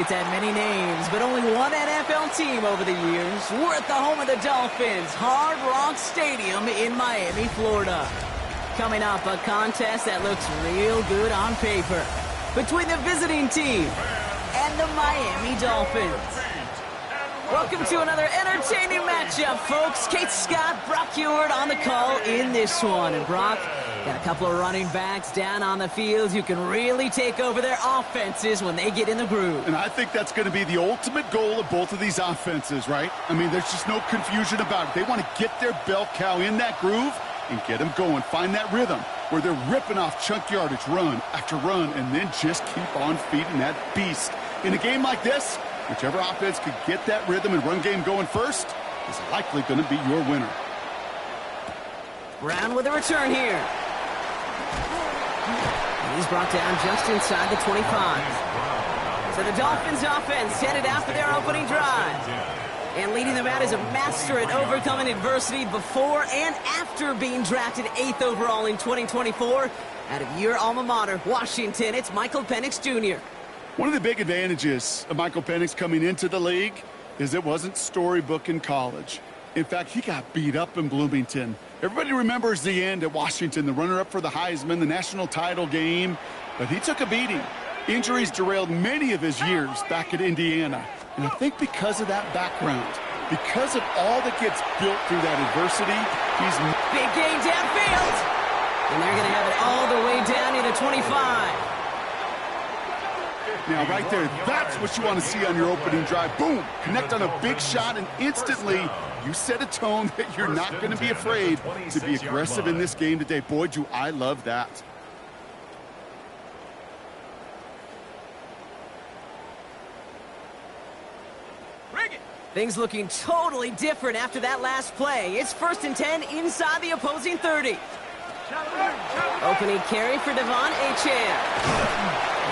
It's had many names, but only one NFL team over the years. We're at the home of the Dolphins, Hard Rock Stadium in Miami, Florida. Coming up, a contest that looks real good on paper between the visiting team and the Miami Dolphins. Welcome to another entertaining matchup, folks. Kate Scott, Brock Ewart on the call in this one. And Brock, got a couple of running backs down on the field who can really take over their offenses when they get in the groove. And I think that's going to be the ultimate goal of both of these offenses, right? I mean, there's just no confusion about it. They want to get their bell cow in that groove and get them going. Find that rhythm where they're ripping off chunk yardage, run after run, and then just keep on feeding that beast. In a game like this, whichever offense could get that rhythm and run game going first is likely going to be your winner. Brown with a return here. And he's brought down just inside the 25. So the Dolphins offense headed out for their opening drive. And leading them out is a master at overcoming adversity before and after being drafted 8th overall in 2024. Out of your alma mater, Washington, it's Michael Penix Jr. One of the big advantages of Michael Penix coming into the league is it wasn't storybook in college. In fact, he got beat up in Bloomington. Everybody remembers the end at Washington, the runner-up for the Heisman, the national title game. But he took a beating. Injuries derailed many of his years back at Indiana. And I think because of that background, because of all that gets built through that adversity, he's... Big gain downfield! And they're going to have it all the way down near the 25. Now, right there, that's what you want to see on your opening drive. Boom! Connect on a big shot, and instantly you set a tone that you're not going to be afraid to be aggressive in this game today. Boy, do I love that. Things looking totally different after that last play. It's 1st and 10 inside the opposing 30. Opening carry for Devon Achane.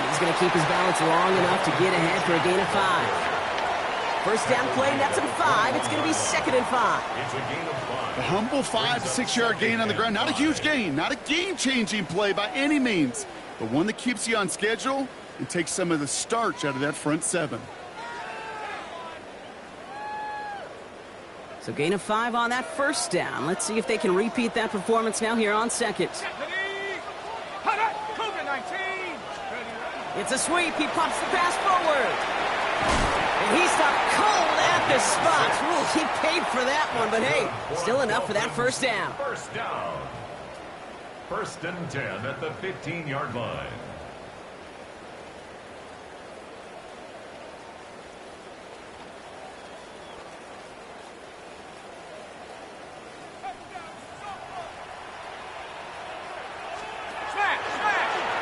He's going to keep his balance long enough to get ahead for a gain of 5. First down play, nets him 5. It's going to be 2nd and 5. A humble 5 to 6 yard gain on the ground. Not a huge gain, not a game-changing play by any means, but one that keeps you on schedule and takes some of the starch out of that front 7. So gain of 5 on that first down. Let's see if they can repeat that performance now here on 2nd. It's a sweep. He pops the pass forward. And he stopped cold at the spot. Ooh, he paid for that one, but hey, still enough for that first down. First down. 1st and 10 at the 15-yard line.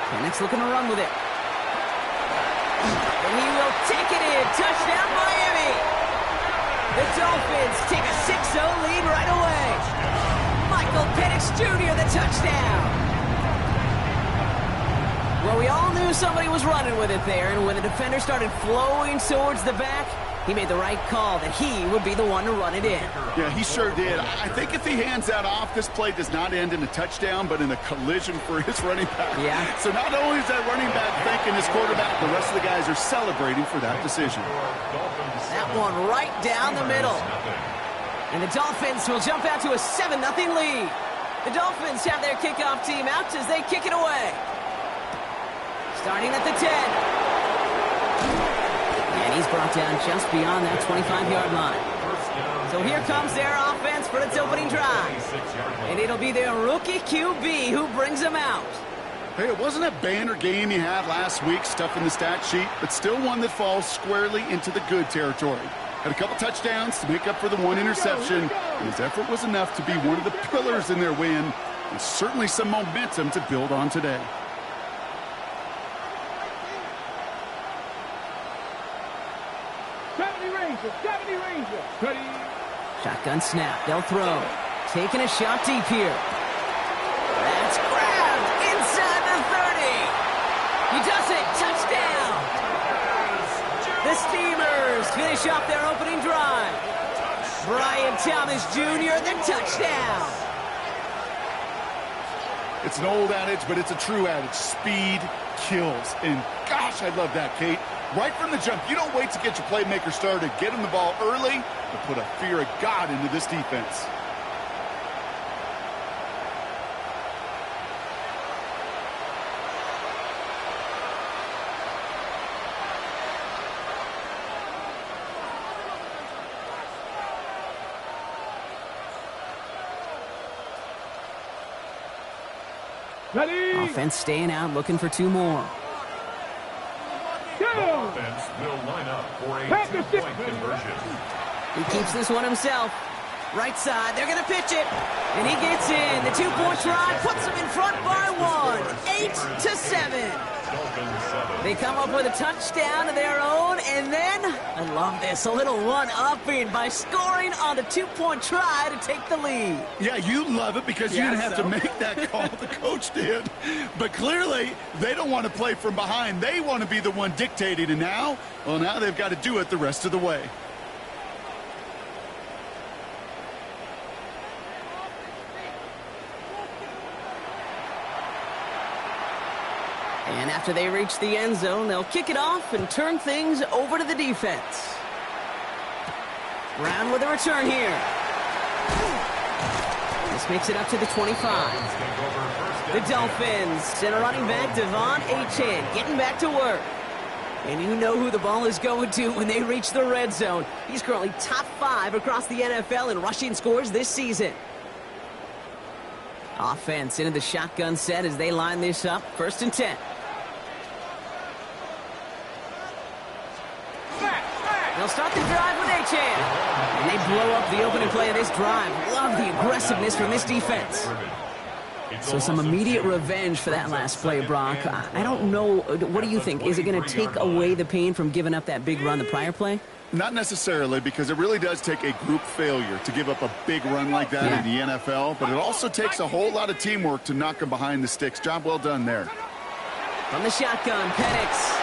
Penix looking to run with it. And he will take it in. Touchdown, Miami. The Dolphins take a 6-0 lead right away. Michael Penix Jr., the touchdown. Well, we all knew somebody was running with it there, and when the defender started flowing towards the back, he made the right call that he would be the one to run it in. Yeah, he sure did. I think if he hands that off, this play does not end in a touchdown, but in a collision for his running back. Yeah. So not only is that running back thanking his quarterback, the rest of the guys are celebrating for that decision. That one right down the middle. And the Dolphins will jump out to a 7-0 lead. The Dolphins have their kickoff team out as they kick it away. Starting at the 10. And he's brought down just beyond that 25-yard line. So here comes their offense for its opening drive. And it'll be their rookie QB who brings them out. Hey, it wasn't a banner game he had last week, stuff in the stat sheet, but still one that falls squarely into the good territory. Had a couple touchdowns to make up for the one interception, and his effort was enough to be one of the pillars in their win, and certainly some momentum to build on today. Shotgun snap. They'll throw. Taking a shot deep here. That's grabbed inside the 30. He does it. Touchdown. The Steamers finish off their opening drive. Brian Thomas Jr., the touchdown. It's an old adage, but it's a true adage. Speed kills. And gosh, I love that, Kate. Right from the jump, you don't wait to get your playmaker started. Get him the ball early to put a fear of God into this defense. Ready. Offense staying out, looking for 2 more. Offense will line up for a 2-point conversion. He keeps this one himself. Right side, they're going to pitch it. And he gets in. The 2-point try puts them in front by 1. 8-7. They come up with a touchdown of their own, and then, I love this, a little one-upping by scoring on the 2-point try to take the lead. Yeah, you love it because you didn't have to make that call. The coach did. But clearly, they don't want to play from behind. They want to be the one dictating, and now, well, now they've got to do it the rest of the way. And after they reach the end zone, they'll kick it off and turn things over to the defense. Brown with a return here. This makes it up to the 25. The Dolphins send a running back, Devon Achane, getting back to work. And you know who the ball is going to when they reach the red zone. He's currently top 5 across the NFL in rushing scores this season. Offense into the shotgun set as they line this up. 1st and 10. They'll start the drive with Achane. And they blow up the opening play of this drive. Love the aggressiveness from this defense. So some immediate revenge for that last play, Brock. I don't know. What do you think? Is it going to take away the pain from giving up that big run the prior play? Not necessarily, because it really does take a group failure to give up a big run like that in the NFL, but it also takes a whole lot of teamwork to knock them behind the sticks. Job well done there. From the shotgun, Penix.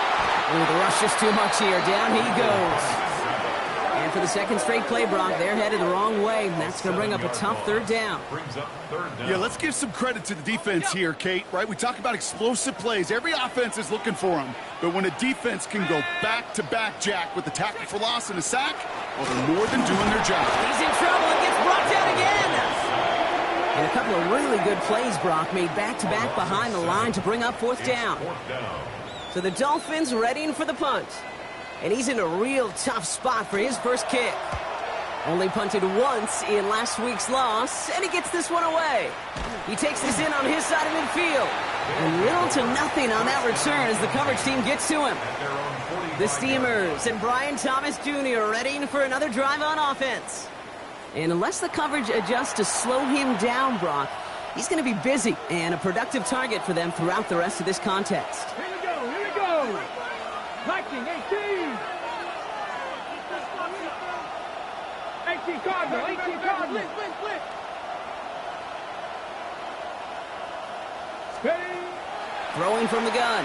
Ooh, the rush just too much here. Down he goes. And for the 2nd straight play, Brock, they're headed the wrong way. And that's going to bring up a tough 3rd down. Yeah, let's give some credit to the defense here, Kate, right? We talk about explosive plays. Every offense is looking for them. But when a defense can go back-to-back, Jack, with a tackle for loss and a sack, well, they're more than doing their job. He's in trouble and gets brought down again. And a couple of really good plays, Brock, made back-to-back behind the line to bring up 4th down. So the Dolphins readying for the punt. And he's in a real tough spot for his first kick. Only punted once in last week's loss, and he gets this one away. He takes this in on his side of midfield. And little to nothing on that return as the coverage team gets to him. The Steamers and Brian Thomas Jr. readying for another drive on offense. And unless the coverage adjusts to slow him down, Brock, he's going to be busy and a productive target for them throughout the rest of this contest. Here we go. Liking 18. 18 Cardinal, 18 Cardinal. Steady. Throwing from the gun.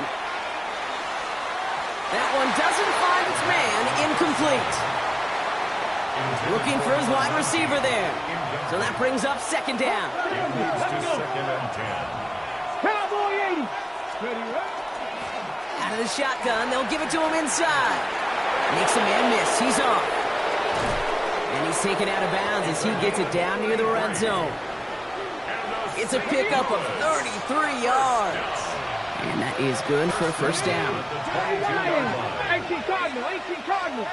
That one doesn't find its man. Incomplete. Looking for his wide receiver there. So that brings up 2nd down. Cowboy 80. Ready, right? Out of the shotgun, they'll give it to him inside. Makes a man miss. He's off. And he's taken out of bounds as he gets it down near the red zone. It's a pickup of 33 yards. And that is good for a 1st down. 18 Cardinal, 18 Cardinal.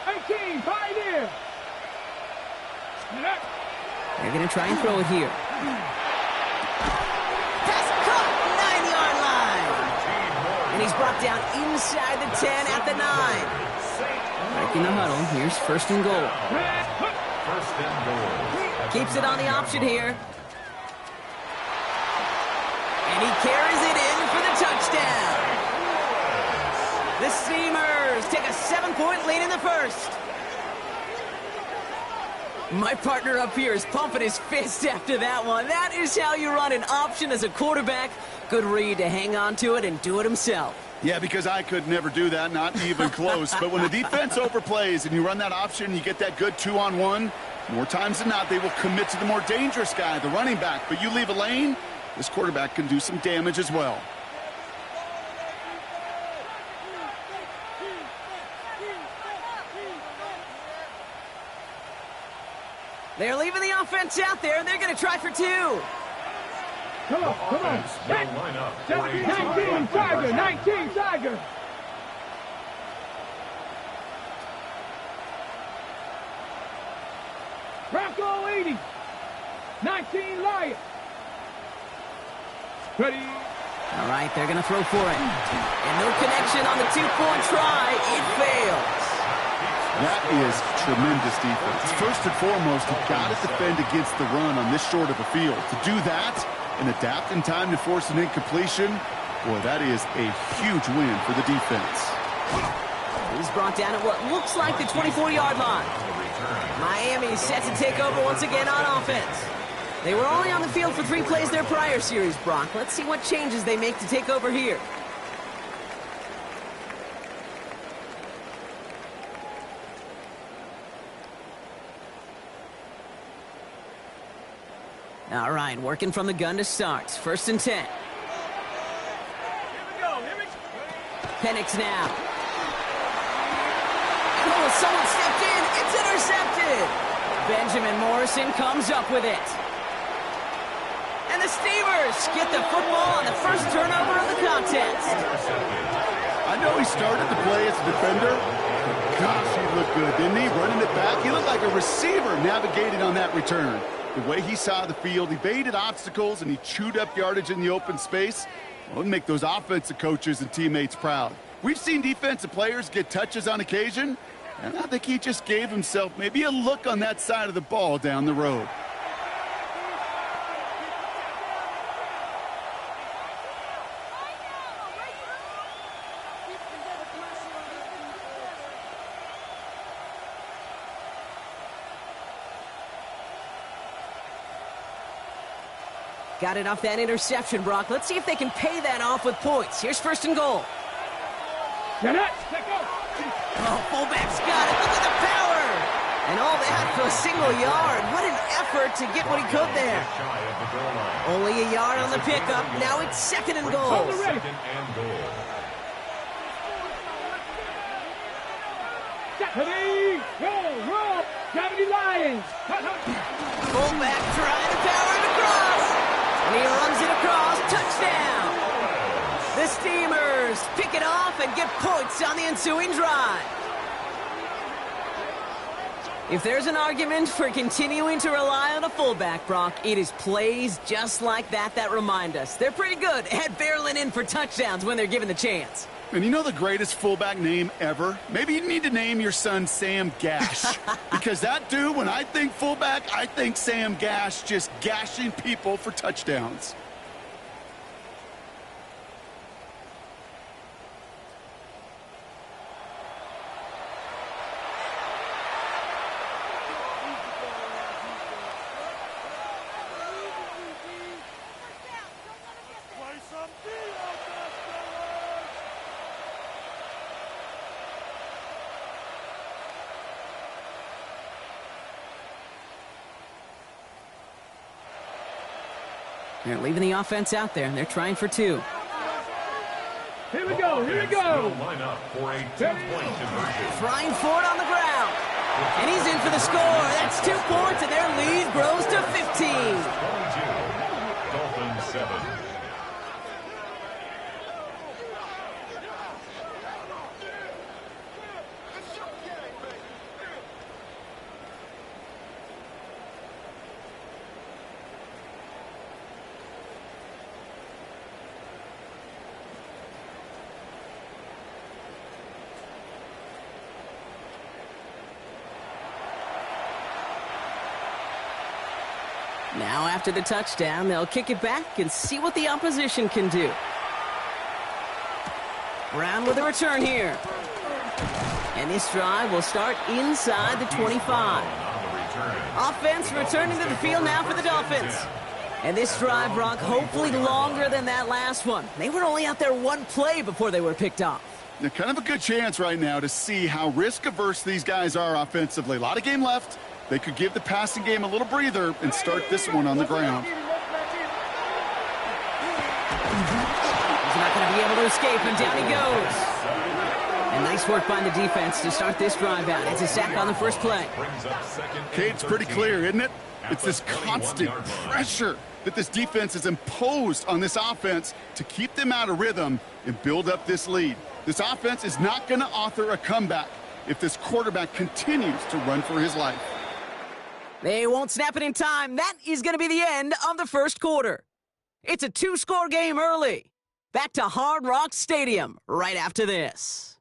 18, Pioneer. They're going to try and throw it here. Pass caught, 9-yard line. And he's brought down inside the 10 at the 9. Breaking the huddle. Here's 1st and goal. Keeps it on the option here. And he carries it in for the touchdown. The Steamers take a 7-point lead in the 1st. My partner up here is pumping his fist after that one. That is how you run an option as a quarterback. Good read to hang on to it and do it himself. Yeah, because I could never do that, not even close. But when the defense overplays and you run that option, you get that good 2-on-1, more times than not, they will commit to the more dangerous guy, the running back. But you leave a lane, this quarterback can do some damage as well. They're leaving the offense out there, and they're going to try for two. Come on, come on. Will line up for a 19 Tiger, 19 Tiger. Bronco 80. 19 Lion. Ready. All right, they're going to throw for it. And no connection on the two-point try. It fails. That is tremendous defense. First and foremost, you've got to defend against the run on this short of a field. To do that and adapt in time to force an incompletion, boy, that is a huge win for the defense. He's brought down at what looks like the 24-yard line. Miami set to take over once again on offense. They were only on the field for 3 plays their prior series, Brock. Let's see what changes they make to take over here. All right, working from the gun to start. 1st and 10. Penix now. Oh, someone stepped in. It's intercepted. Benjamin Morrison comes up with it. And the Steamers get the football on the first turnover of the contest. I know he started the play as a defender. Gosh, he looked good, didn't he? Running it back. He looked like a receiver navigating on that return. The way he saw the field, he baited obstacles, and he chewed up yardage in the open space. Well, it'll make those offensive coaches and teammates proud. We've seen defensive players get touches on occasion, and I think he just gave himself maybe a look on that side of the ball down the road. Got it off that interception, Brock. Let's see if they can pay that off with points. Here's 1st and goal. Get it. Oh, fullback's got it. Look at the power. And all that for a single yard. What an effort to get what he could there. Only a yard on the pickup. Now it's 2nd and goal. Ready, roll, 70 Lions. Fullback trying to power it across. And he runs it across. Touchdown. The Steamers pick it off and get points on the ensuing drive. If there's an argument for continuing to rely on a fullback, Brock, it is plays just like that that remind us. They're pretty good at barreling in for touchdowns when they're given the chance. And you know the greatest fullback name ever? Maybe you need to name your son Sam Gash. Because that dude, when I think fullback, I think Sam Gash just gashing people for touchdowns. They're leaving the offense out there, and they're trying for 2. Here we go, here we go. Line up for a 2-point conversion. Trying for it on the ground. And he's in for the score. That's 2 points, and their lead grows to 15. 22. Dolphins 7. Now after the touchdown, they'll kick it back and see what the opposition can do. Brown with a return here. And this drive will start inside the 25. Offense returning to the field now for the Dolphins. And this drive, Brock, hopefully longer than that last one. They were only out there 1 play before they were picked off. Now, kind of a good chance right now to see how risk-averse these guys are offensively. A lot of game left. They could give the passing game a little breather and start this one on the ground. He's not going to be able to escape, and down he goes. And nice work by the defense to start this drive out. It's a sack on the first play. Okay, it's pretty clear, isn't it? It's this constant pressure that this defense has imposed on this offense to keep them out of rhythm and build up this lead. This offense is not going to author a comeback if this quarterback continues to run for his life. They won't snap it in time. That is going to be the end of the first quarter. It's a 2-score game early. Back to Hard Rock Stadium right after this.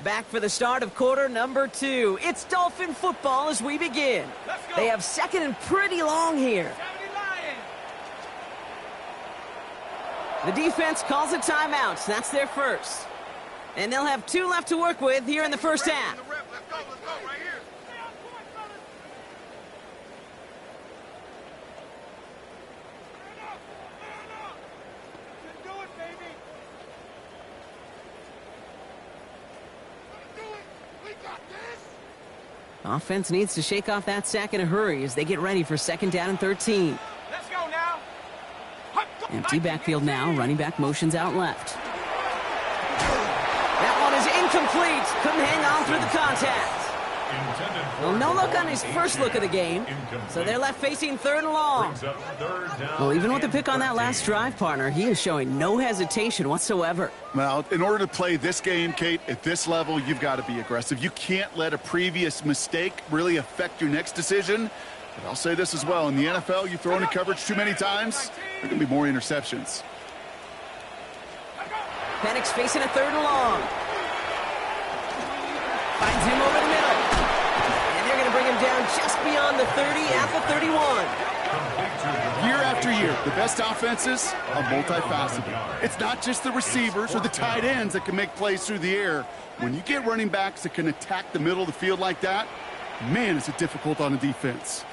Back for the start of quarter number 2. It's Dolphin football as we begin. They have second and pretty long here. The defense calls a timeout. That's their first. And they'll have 2 left to work with here in the first half. Offense needs to shake off that sack in a hurry as they get ready for second down and 13. Let's go now. Empty backfield now. Running back motions out left. That one is incomplete. Couldn't hang on through the contact. Well, no look on his first look of the game. So they're left facing third and long. Well, even with the pick on that last drive, partner, he is showing no hesitation whatsoever. Well, in order to play this game, Kate, at this level, you've got to be aggressive. You can't let a previous mistake really affect your next decision. But I'll say this as well. In the NFL, you throw into coverage too many times, there can be more interceptions. Penix facing a third and long. Finds him over the middle. And they're going to bring him down just beyond the 30 at the 31. Year after year, the best offenses are multifaceted. It's not just the receivers or the tight ends that can make plays through the air. When you get running backs that can attack the middle of the field like that, man, is it difficult on a defense.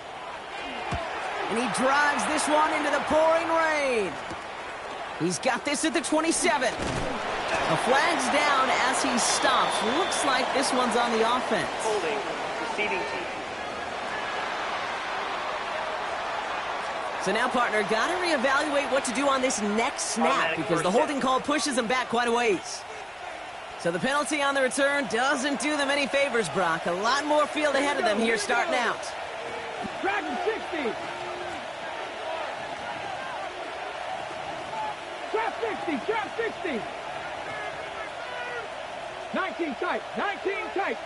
And he drives this one into the pouring rain. He's got this at the 27. A flag's down as he stops. Looks like this one's on the offense. Holding, proceeding team. So now, partner, got to reevaluate what to do on this next snap because the holding call pushes them back quite a ways. So the penalty on the return doesn't do them any favors, Brock. A lot more field ahead of them here starting out. Dragon 60. Trap 60, trap 60. 19 tight, 19 tight.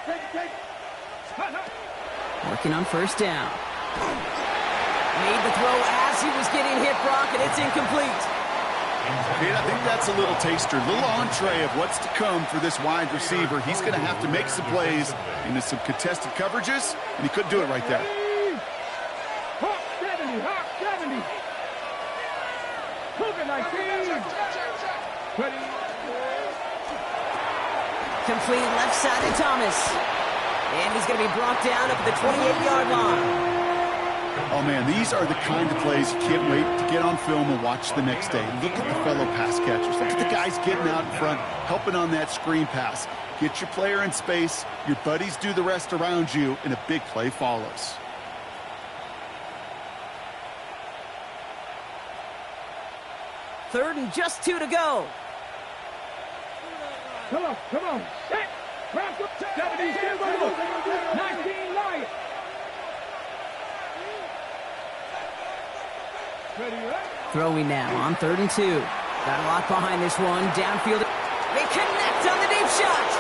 Take. Working on first down. Made the throw as he was getting hit, Brock, and it's incomplete. Okay, I think that's a little taster, a little entree of what's to come for this wide receiver. He's going to have to make some plays into some contested coverages, and he couldn't do it right there. Hawk 70, Hawk 70. Cougar 19. 20. Complete left side to Thomas. And he's going to be brought down up at the 28-yard line. Oh, man, these are the kind of plays you can't wait to get on film and watch the next day. Look at the fellow pass catchers. Look at the guys getting out in front, helping on that screen pass. Get your player in space, your buddies do the rest around you, and a big play follows. Third and just 2 to go. Come on. Set. Wrap up. 70, still going to look. 19, line. Ready, right? Throwing now on 3rd and 2. Got a lot behind this one. Downfield. They connect on the deep shot.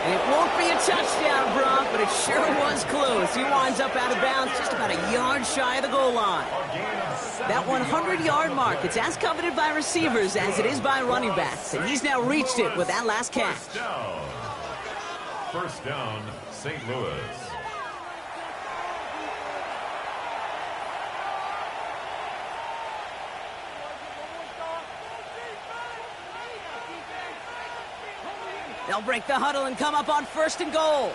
And it won't be a touchdown, Brock, but it sure was close. He winds up out of bounds just about a yard shy of the goal line. That 100-yard mark, it's as coveted by receivers as it is by running backs, and he's now reached it with that last catch. First down, St. Louis. They'll break the huddle and come up on 1st and goal.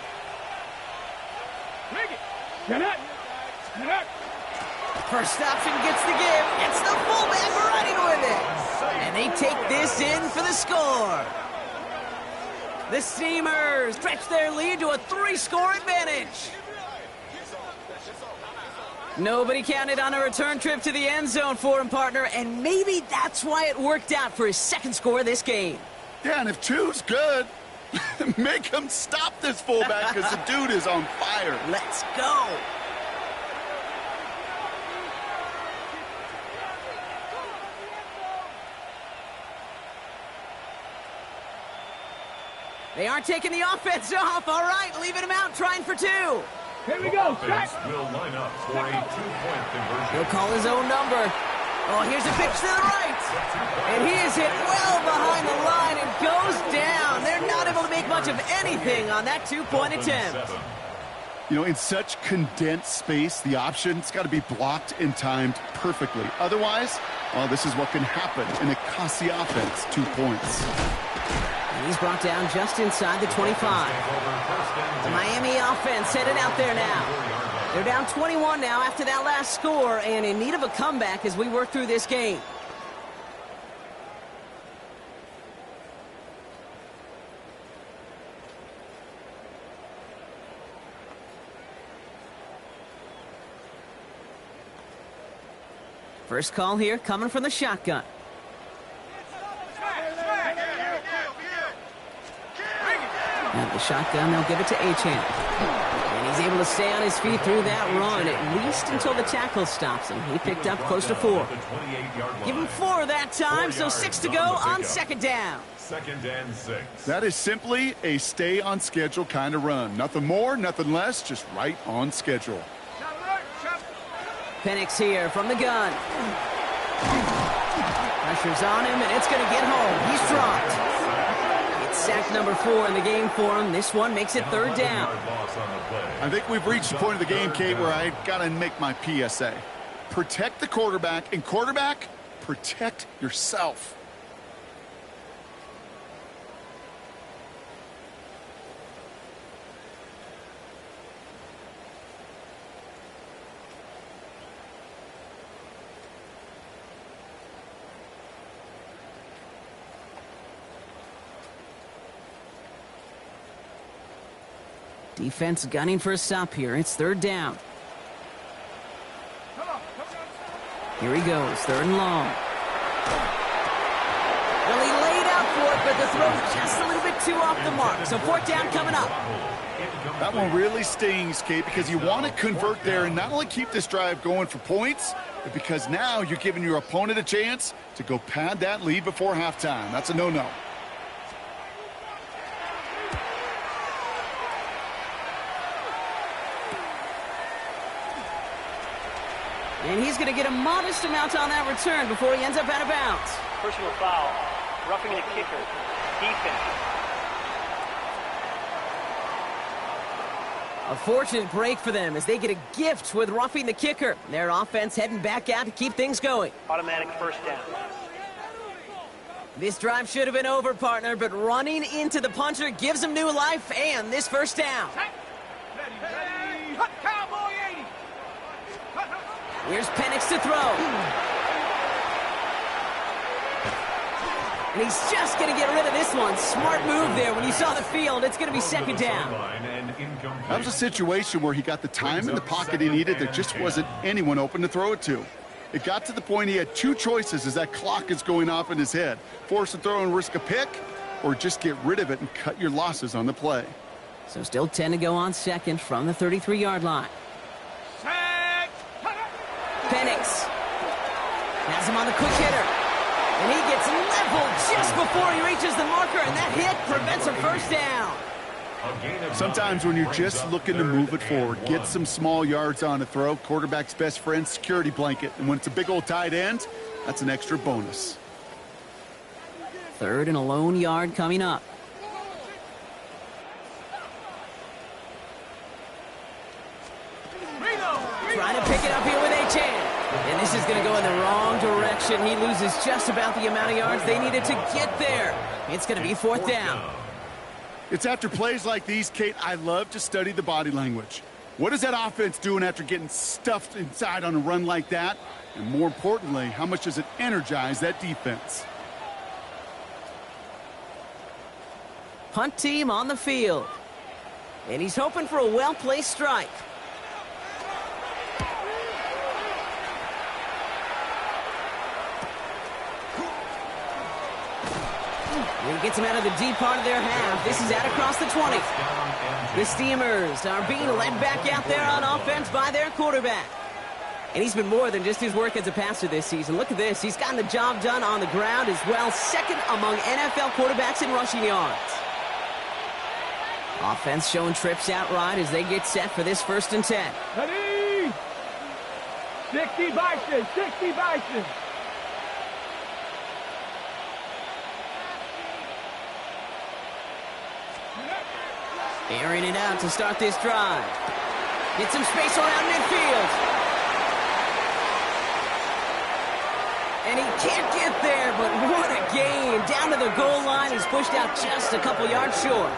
First option gets the give. It's the fullback running with it. And they take this in for the score. The Steamers stretch their lead to a 3-score advantage. Nobody counted on a return trip to the end zone for him, partner, and maybe that's why it worked out for his second score of this game. Yeah, and if 2's good, make him stop this fullback because the dude is on fire. Let's go. They aren't taking the offense off. All right, leaving him out, trying for 2. Here we go. Offense will line up for a 2-point conversion. He'll call his own number. Oh, here's a pitch to the right. And he is hit well behind the line and goes down. They're not able to make much of anything on that 2-point attempt. You know, in such condensed space, the option's got to be blocked and timed perfectly. Otherwise, well, this is what can happen, and it costs the offense 2 points. And he's brought down just inside the 25. The Miami offense headed out there now. They're down 21 now after that last score and in need of a comeback as we work through this game. First call here coming from the shotgun. Now the shotgun, they'll give it to Achane. And he's able to stay on his feet through that run, at least until the tackle stops him. He picked up close to 4. Give him 4 that time, so 6 to go on second down. 2nd and 6. That is simply a stay-on-schedule kind of run. Nothing more, nothing less, just right on schedule. Penix here from the gun. Pressure's on him, and it's going to get home. He's dropped. It's sack number 4 in the game for him. This one makes it 3rd down. I think we've reached the point of the game, Kate, where I got to make my PSA. Protect the quarterback, and quarterback, protect yourself. Defense gunning for a stop here. It's 3rd down. Here he goes, 3rd and long. Well, he laid out for it, but the throw's just a little bit too off the mark. So 4th down coming up. That one really stings, Kate, because you want to convert there and not only keep this drive going for points, but because now you're giving your opponent a chance to go pad that lead before halftime. That's a no-no. And he's going to get a modest amount on that return before he ends up out of bounds. Personal foul. Roughing the kicker. Defense. A fortunate break for them as they get a gift with roughing the kicker. Their offense heading back out to keep things going. Automatic 1st down. This drive should have been over, partner, but running into the punter gives him new life and this 1st down. Here's Penix to throw. And he's just going to get rid of this one. Smart move there. When you saw the field, it's going to be 2nd down. That was a situation where he got the time in the pocket he needed. There just wasn't anyone open to throw it to. It got to the point he had 2 choices as that clock is going off in his head. Force a throw and risk a pick, or just get rid of it and cut your losses on the play. So still 10 to go on 2nd from the 33-yard line. Penix has him on the quick hitter. And he gets leveled just before he reaches the marker, and that hit prevents a 1st down. Sometimes when you're just looking to move it forward, get some small yards on a throw, quarterback's best friend, security blanket. And when it's a big old tight end, that's an extra bonus. 3rd and a lone yard coming up. Trying to pick it up here with Achane. And this is going to go in the wrong direction. He loses just about the amount of yards they needed to get there. It's going to be 4th down. It's after plays like these, Kate, I love to study the body language. What is that offense doing after getting stuffed inside on a run like that? And more importantly, how much does it energize that defense? Punt team on the field. And he's hoping for a well-placed strike. And he gets him out of the deep part of their half. This is out across the 20. The Steamers are being led back out there on offense by their quarterback. And he's been more than just his work as a passer this season. Look at this. He's gotten the job done on the ground as well. Second among NFL quarterbacks in rushing yards. Offense showing trips outright as they get set for this 1st and 10. Ready? 60 Bison, 60 Bison. Airing it out to start this drive. Get some space around midfield. And he can't get there, but what a gain. Down to the goal line. He's pushed out just a couple yards short.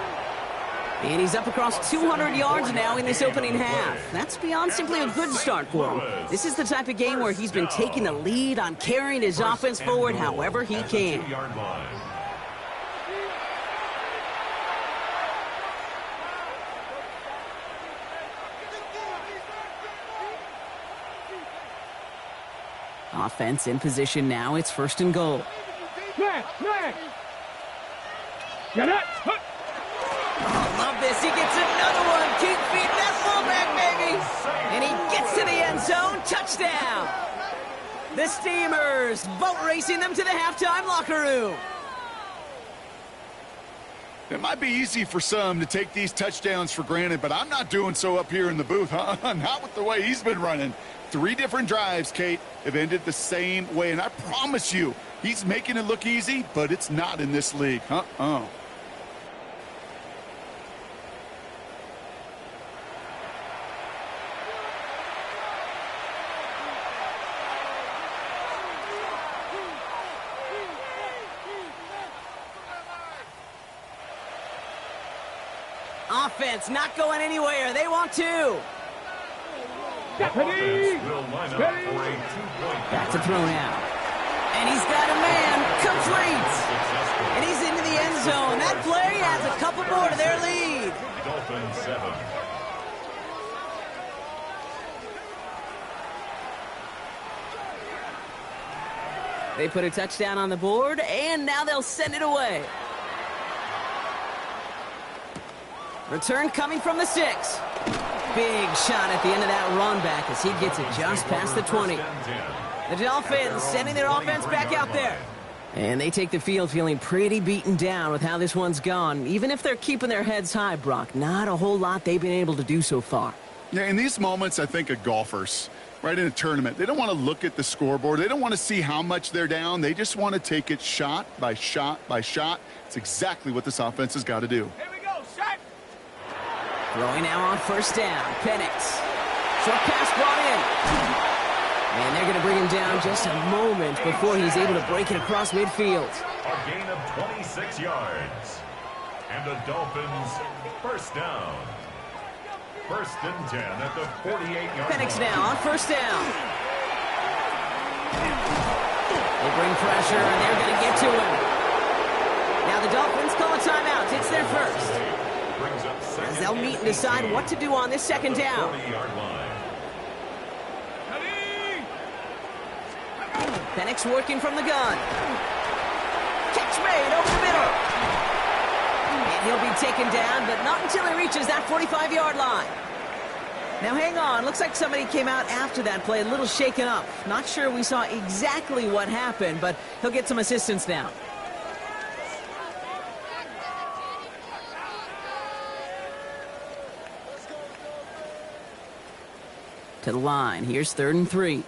And he's up across 200 yards now in this opening half. That's beyond simply a good start for him. This is the type of game where he's been taking the lead on carrying his offense forward however he can. Offense in position now. It's 1st and goal. Smash, smash. Get it. Oh, love this. He gets another one. Keep feeding that fullback, baby. And he gets to the end zone. Touchdown. The Steamers boat racing them to the halftime locker room. It might be easy for some to take these touchdowns for granted, but I'm not doing so up here in the booth, huh? Not with the way he's been running. 3 different drives, Kate, have ended the same way, and I promise you, he's making it look easy, but it's not in this league. Offense not going anywhere. They want to. Ready. Back to throw now. And he's got a man. Complete. And he's into the end zone. That play adds a couple more to their lead. Dolphins 7. They put a touchdown on the board, and now they'll send it away. Return coming from the 6. Big shot at the end of that run back as he gets it just past the 20. The Dolphins sending their offense back out there. And they take the field feeling pretty beaten down with how this one's gone. Even if they're keeping their heads high, Brock, not a whole lot they've been able to do so far. Yeah, in these moments, I think of golfers, right, in a tournament. They don't want to look at the scoreboard. They don't want to see how much they're down. They just want to take it shot by shot by shot. It's exactly what this offense has got to do. Here we go, shot. Throwing now on 1st down. Penix. Short pass brought in. And they're going to bring him down just a moment before he's able to break it across midfield. A gain of 26 yards. And the Dolphins 1st down. 1st and 10 at the 48-yard Penix line. now on 1st down. They bring pressure, and they're going to get to him. Now the Dolphins call a timeout. It's their first. As they'll meet and decide what to do on this 2nd down. Penix working from the gun. Catch made over the middle. And he'll be taken down, but not until he reaches that 45-yard line. Now hang on, looks like somebody came out after that play a little shaken up. Not sure we saw exactly what happened, but he'll get some assistance now. To the line. Here's 3rd and 3.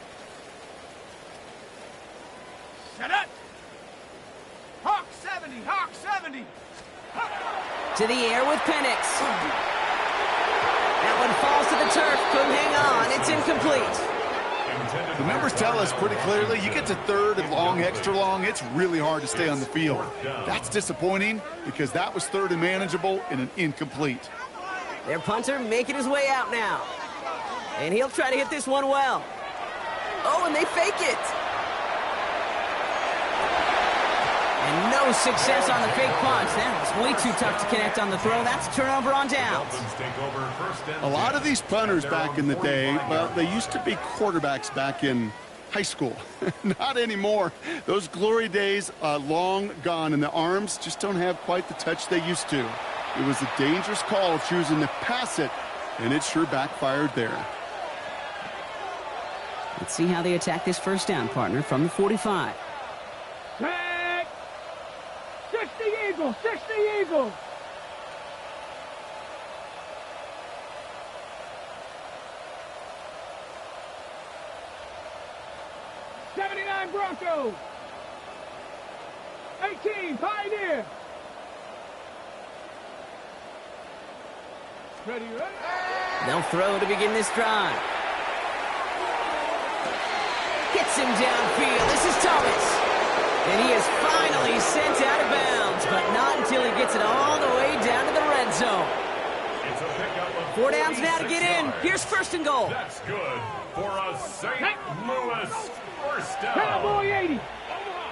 Shut up. Hawk 70, Hawk 70. To the air with Penix. That one falls to the turf. Couldn't hang on. It's incomplete. The numbers tell us pretty clearly, you get to 3rd and long, extra long, it's really hard to stay on the field. That's disappointing because that was 3rd and manageable and an incomplete. Their punter making his way out now. And he'll try to hit this one well. Oh, and they fake it. And no success on the fake punch. That was way too tough to connect on the throw. That's a turnover on downs. A lot of these punters back in the day, well, they used to be quarterbacks back in high school. Not anymore. Those glory days are long gone, and the arms just don't have quite the touch they used to. It was a dangerous call choosing to pass it, and it sure backfired there. Let's see how they attack this first down, partner, from the 45. Tag. 60 Eagles, 60 Eagles. Broncos. 18, Pioneer. Ready, ready. They'll throw to begin this drive. Gets him downfield. This is Thomas. And he is finally sent out of bounds, but not until he gets it all the way down to the red zone. It's a pickup of 4 downs now to get in. yards. Here's first and goal. That's good for a St. Louis first down. Cowboy 80.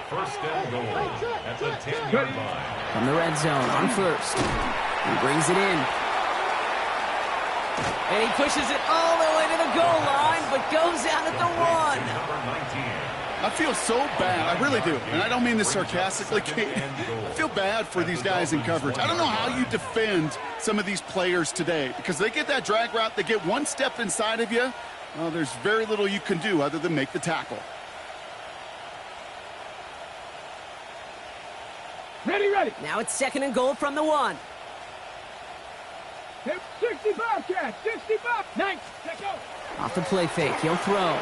First and goal at the 10-yard line. From the red zone on first. He brings it in. And he pushes it all the way to the goal line, but goes out at the 1. Number 19. I feel so bad. I really do. And I don't mean this sarcastically, Kate. I feel bad for these guys in coverage. I don't know how you defend some of these players today because they get that drag route, they get one step inside of you. Well, there's very little you can do other than make the tackle. Ready, ready. Now it's second and goal from the 1. 60 Bobcats, 60 Bob. Nice. Let's go. Off the play fake, he'll throw.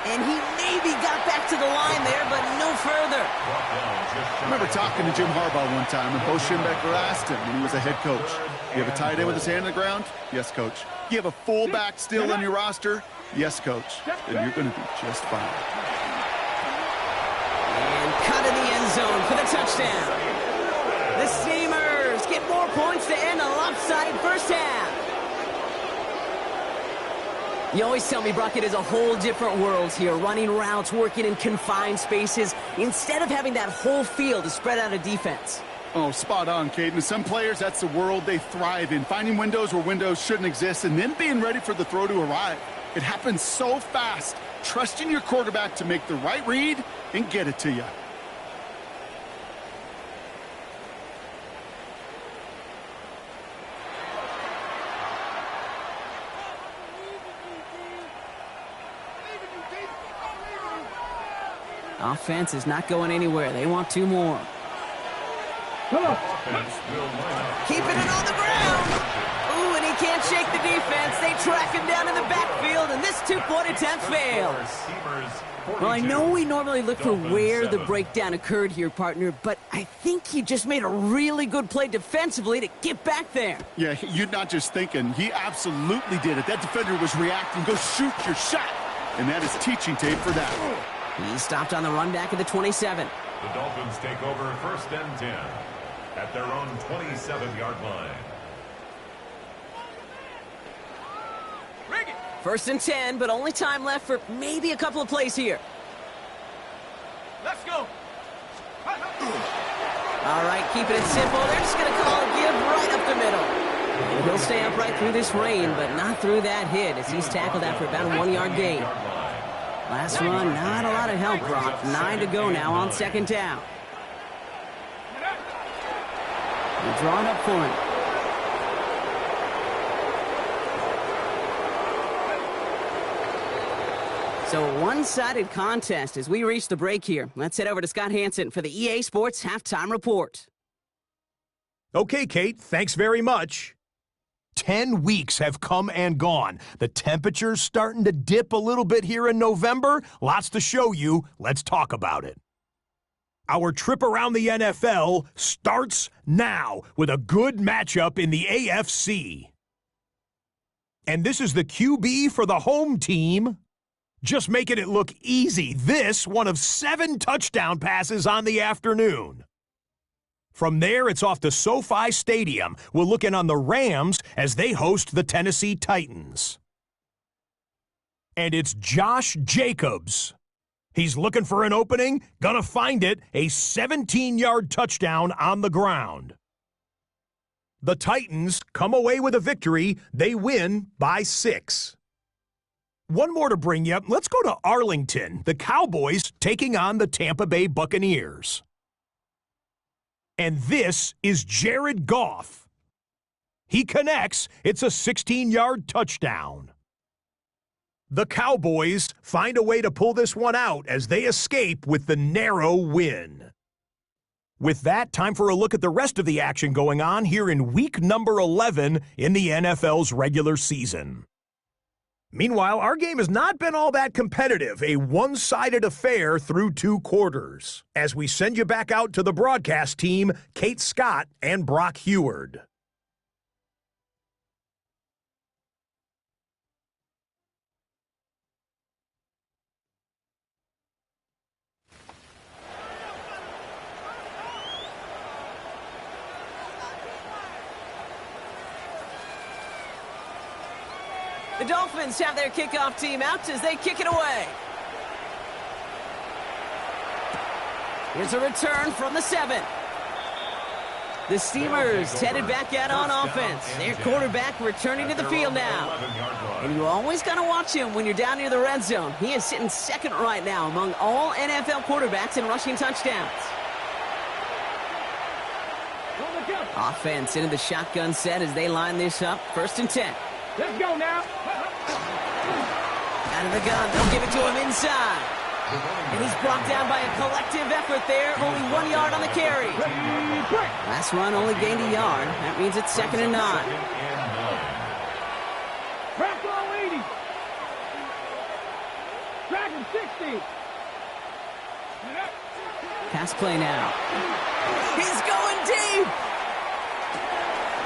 And he maybe got back to the line there, but no further. I remember talking to Jim Harbaugh one time, and Bo Schembechler asked him when he was a head coach, you have a tight end with his hand on the ground? Yes, coach. You have a fullback still on your roster? Yes, coach. Then you're going to be just fine. And cut in the end zone for the touchdown. The Steamers get more points to end a lopsided first half. You always tell me, Brock, it is a whole different world here, running routes, working in confined spaces, instead of having that whole field to spread out a defense. Oh, spot on, Caden. Some players, that's the world they thrive in, finding windows where windows shouldn't exist and then being ready for the throw to arrive. It happens so fast, trusting your quarterback to make the right read and get it to you. Offense is not going anywhere. They want 2 more. Keeping it on the ground. Ooh, and he can't shake the defense. They track him down in the backfield, and this 2-point attempt fails. Well, I know we normally look for where the breakdown occurred here, partner, but I think he just made a really good play defensively to get back there. Yeah, you're not just thinking. He absolutely did it. That defender was reacting. Go shoot your shot. And that is teaching tape for that. He stopped on the run back at the 27. The Dolphins take over first and 10 at their own 27-yard line. First and 10, but only time left for maybe a couple of plays here. Let's go. All right, keeping it simple. They're just going to call a give right up the middle. And he'll stay upright through this rain, but not through that hit as he's tackled after about a 1-yard gain. Last run, not a lot of help, Brock. 9 to go now on second down. We'll draw it up for him. So a one-sided contest as we reach the break here. Let's head over to Scott Hansen for the EA Sports Halftime Report. Okay, Kate, thanks very much. 10 weeks have come and gone. The temperature's starting to dip a little bit here in November. Lots to show you. Let's talk about it. Our trip around the NFL starts now with a good matchup in the AFC. And this is the QB for the home team. Just making it look easy. This, one of 7 touchdown passes on the afternoon. From there, it's off to SoFi Stadium. We're looking on the Rams as they host the Tennessee Titans. And it's Josh Jacobs. He's looking for an opening, gonna find it, a 17-yard touchdown on the ground. The Titans come away with a victory. They win by 6. One more to bring you. Let's go to Arlington. The Cowboys taking on the Tampa Bay Buccaneers. And this is Jared Goff. He connects. It's a 16-yard touchdown. The Cowboys find a way to pull this one out as they escape with the narrow win. With that, time for a look at the rest of the action going on here in week number 11 in the NFL's regular season. Meanwhile, our game has not been all that competitive, a one-sided affair through 2 quarters. As we send you back out to the broadcast team, Kate Scott and Brock Heward. The Dolphins have their kickoff team out as they kick it away. Here's a return from the 7. The Steamers headed back out on offense. Their quarterback returning to the field now. And you always got to watch him when you're down near the red zone. He is sitting second right now among all NFL quarterbacks in rushing touchdowns. Offense into the shotgun set as they line this up. 1st and 10. Let's go now. Out of the gun, they'll give it to him inside. And he's brought down by a collective effort there. Only 1 yard on the carry. Last run only gained a yard. That means it's 2nd and 9. Bronco 80. Dragon 60. Pass play now. He's going deep.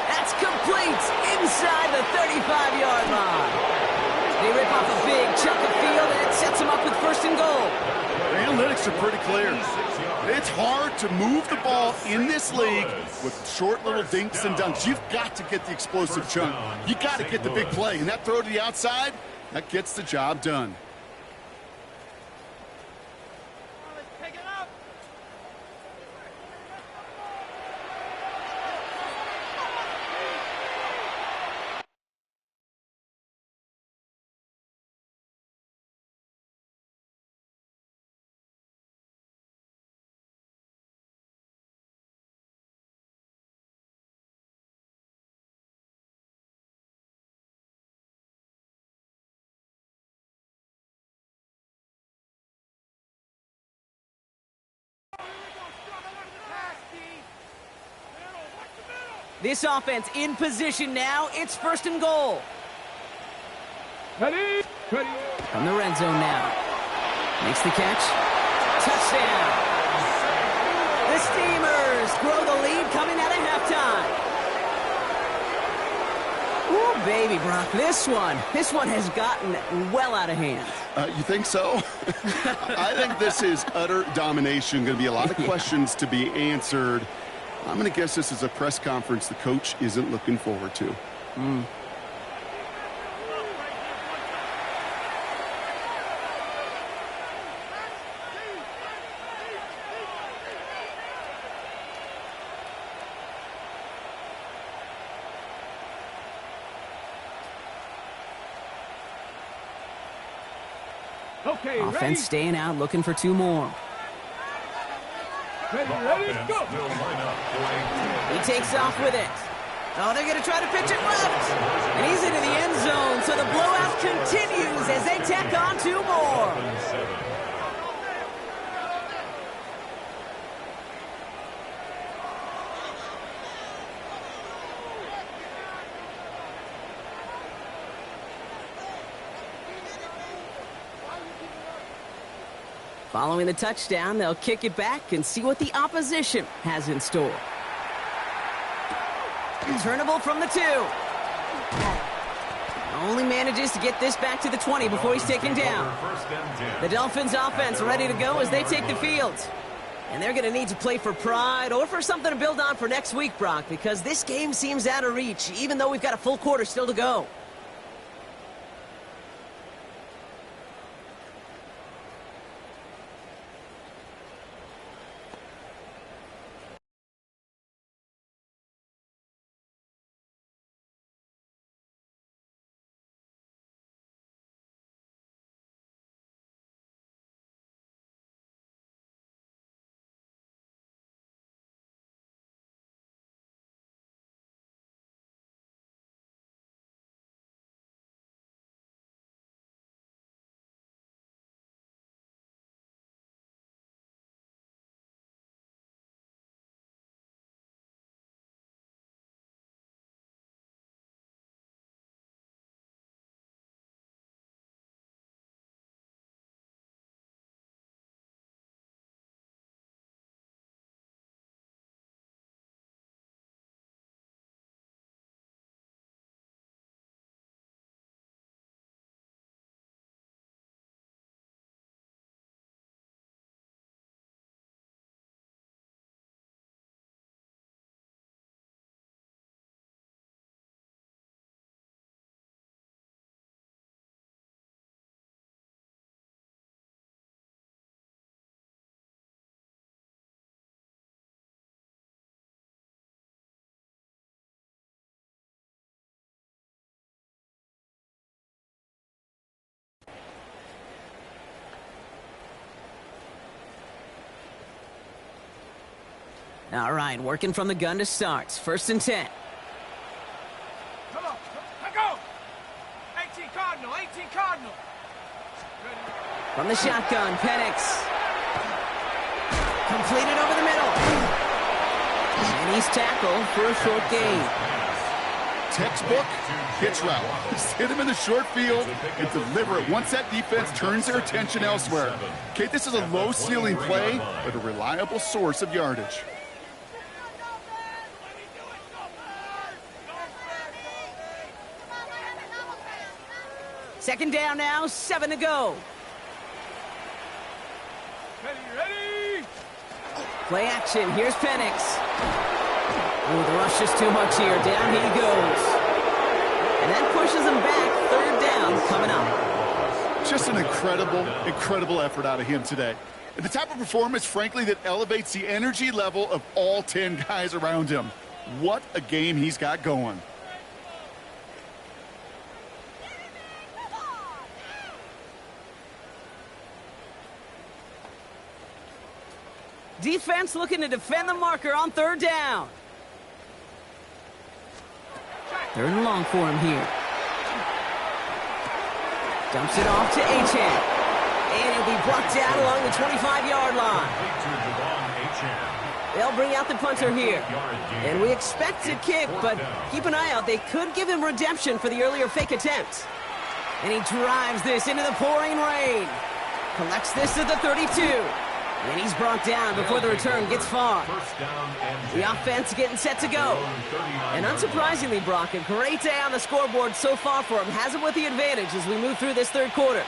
That's complete inside the 35-yard line. They rip off a big chunk of field, and it sets them up with 1st and goal. The analytics are pretty clear. It's hard to move the ball in this league with short little dinks and dunks. You've got to get the explosive chunk. You got to get the big play, and that throw to the outside, that gets the job done. This offense in position now. It's 1st and goal. Ready? Ready. From the red zone now. Makes the catch. Touchdown. The Steamers grow the lead coming out of halftime. Ooh, baby, Brock. This one has gotten well out of hand. You think so? I think this is utter domination. Going to be a lot of questions to be answered. I'm going to guess this is a press conference the coach isn't looking forward to. Okay, Offense ready? staying out, looking for 2 more. Ready, ready, go! He takes off with it. Oh, they're going to try to pitch it left. And he's into the end zone, so the blowout continues as they tack on 2 more. Following the touchdown, they'll kick it back and see what the opposition has in store. Returnable from the 2. Only manages to get this back to the 20 before he's taken down. The Dolphins offense ready to go as they take the field. And they're going to need to play for pride or for something to build on for next week, Brock, because this game seems out of reach, even though we've got a full quarter still to go. All right, working from the gun to start. 1st and 10. Come on, let go! 18 Cardinal, 18 Cardinal! From the shotgun, Penix. Completed over the middle. And he's tackled for a short gain. Textbook hitch route. Just hit him in the short field and deliver it once that defense turns their attention elsewhere. Okay, this is a low-ceiling play, but a reliable source of yardage. Second down now, 7 to go. Ready! Play action, here's Penix. Ooh, the rush is too much here. Down he goes. And that pushes him back. 3rd down coming up. Just an incredible effort out of him today. And the type of performance, frankly, that elevates the energy level of all 10 guys around him. What a game he's got going. Defense looking to defend the marker on 3rd down. 3rd and long for him here. Dumps it off to Achane. And he'll be brought down along the 25-yard line. They'll bring out the punter here. And we expect to kick, but keep an eye out. They could give him redemption for the earlier fake attempt. And he drives this into the pouring rain. Collects this at the 32. And he's brought down before the return gets far. The offense getting set to go. And unsurprisingly, Brock, a great day on the scoreboard so far for him. Has him with the advantage as we move through this 3rd quarter.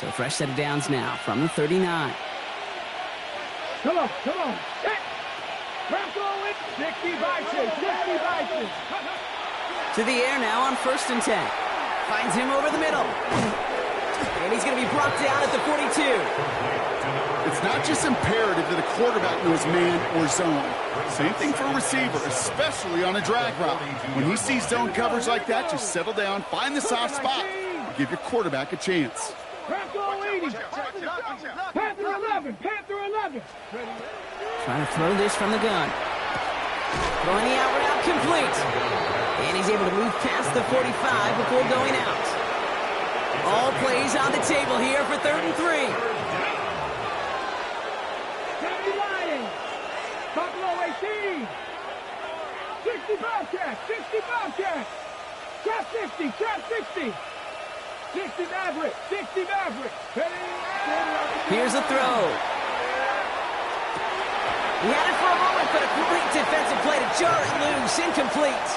So fresh set of downs now from the 39. Come on! Hit! Bronco it! 60 by 6! To the air now on 1st and 10. Finds him over the middle. And he's going to be brought down at the 42. It's not just imperative that a quarterback knows man or zone. Same thing for a receiver, especially on a drag route. When he sees zone coverage like that, just settle down, find the soft spot, and give your quarterback a chance. Bronco 80! Panther 11! Panther 11! Trying to throw this from the gun. Throwing the out route complete. And he's able to move past the 45 before going out. All plays on the table here for 3rd and 3. County Lions! Buffalo 18! 60 Bobcats! 60 Bobcats! Trap 50! Trap 60! 60 Maverick! 60 Maverick! Here's a throw. He had it for a moment, but a great defensive play to jar it loose. Incomplete.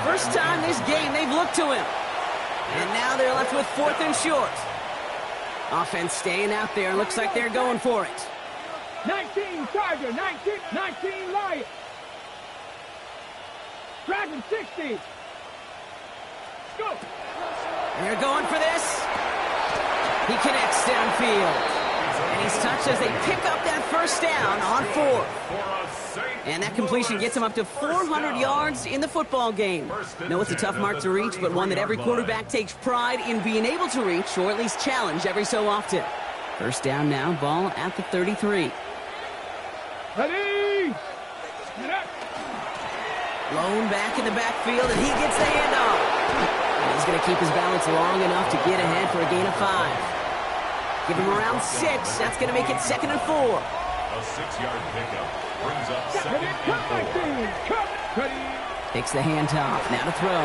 First time this game they've looked to him. And now they're left with 4th and short. Offense staying out there. Looks like they're going for it. 19 Charger, 19 Lion. Dragon 60. Go. They're going for this. He connects downfield. And he's touched as they pick up that first down on 4th. And that completion gets him up to 400 yards in the football game. No, it's a tough mark to reach, but one that every quarterback takes pride in being able to reach, or at least challenge every so often. First down now, ball at the 33. Ready! Lone back in the backfield, and he gets the handoff. And he's going to keep his balance long enough to get ahead for a gain of 5. Give him around 6. That's going to make it 2nd and 4. A 6-yard pickup brings up 2nd and 4. Takes the handoff. Now to throw.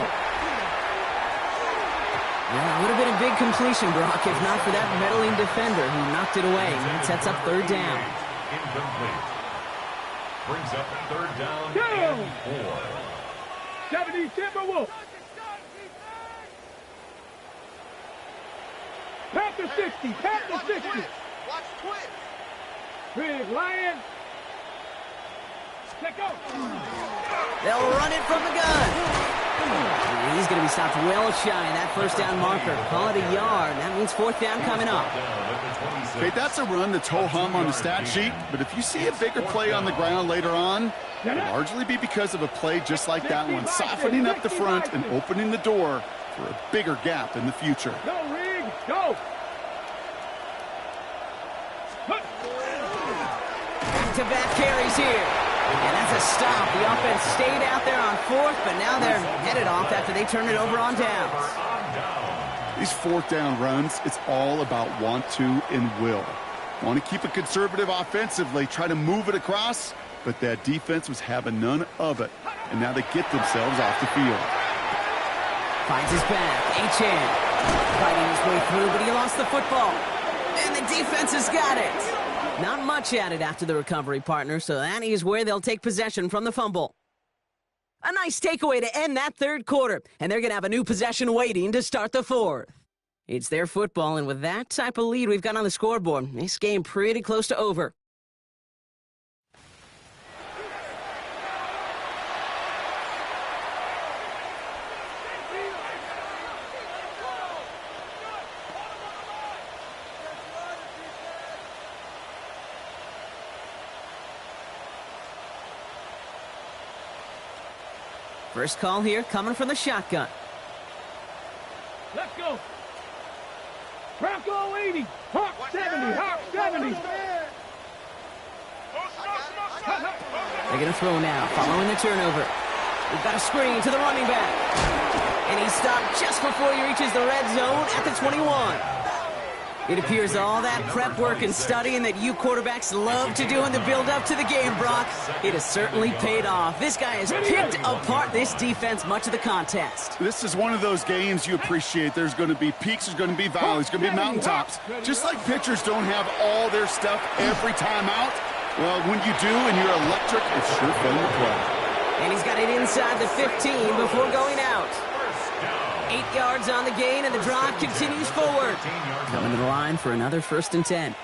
Well, it would have been a big completion, Brock, if not for that meddling defender who knocked it away. It sets up 3rd down. Incomplete. Brings up 3rd down and 4. 70 Timberwolves. Panther 60, Panther 60. Watch twin. Big Lion. Let go. They'll run it from the gun. He's going to be stopped well shy of that first down marker. Call it a yard. That means 4th down coming up. Okay, that's a run that's ho-hum on the stat sheet, but if you see a bigger play on the ground later on, it'll largely be because of a play just like that one, softening up the front and opening the door for a bigger gap in the future. Go, Rig. Go. Back-to-back carries here. And that's a stop. The offense stayed out there on 4th, but now they're headed off after they turn it over on downs. These 4th down runs, it's all about want to and will. Want to keep it conservative offensively, try to move it across, but that defense was having none of it. And now they get themselves off the field. Finds his back. H.N. fighting his way through, but he lost the football. And the defense has got it. Not much added after the recovery, partner, so that is where they'll take possession from the fumble. A nice takeaway to end that 3rd quarter, and they're going to have a new possession waiting to start the 4th. It's their football, and with that type of lead we've got on the scoreboard, this game pretty close to over. First call here coming from the shotgun. Let's go. Bronco 80. Hawk 70. Hawk 70. They're going to throw now, following the turnover. We've got a screen to the running back. And he's stopped just before he reaches the red zone at the 21. It appears all that prep work and studying that you quarterbacks love to do in the build-up to the game, Brock, it has certainly paid off. This guy has picked apart this defense much of the contest. This is one of those games you appreciate. There's going to be peaks, there's going to be valleys, there's going to be mountaintops. Just like pitchers don't have all their stuff every time out, well, when you do and you're electric, it's sure fun to play. And he's got it inside the 15 before going out. 8 yards on the gain, and the drive continues forward. Coming to the line for another 1st and 10.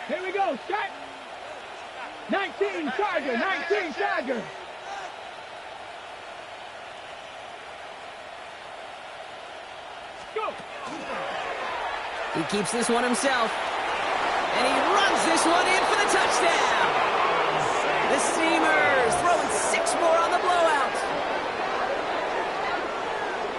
Here we go, Scott. 19 Charger, 19 Charger. Go. He keeps this one himself. And he runs this one in for the touchdown. The Steamers throwing 6 more on the blowout.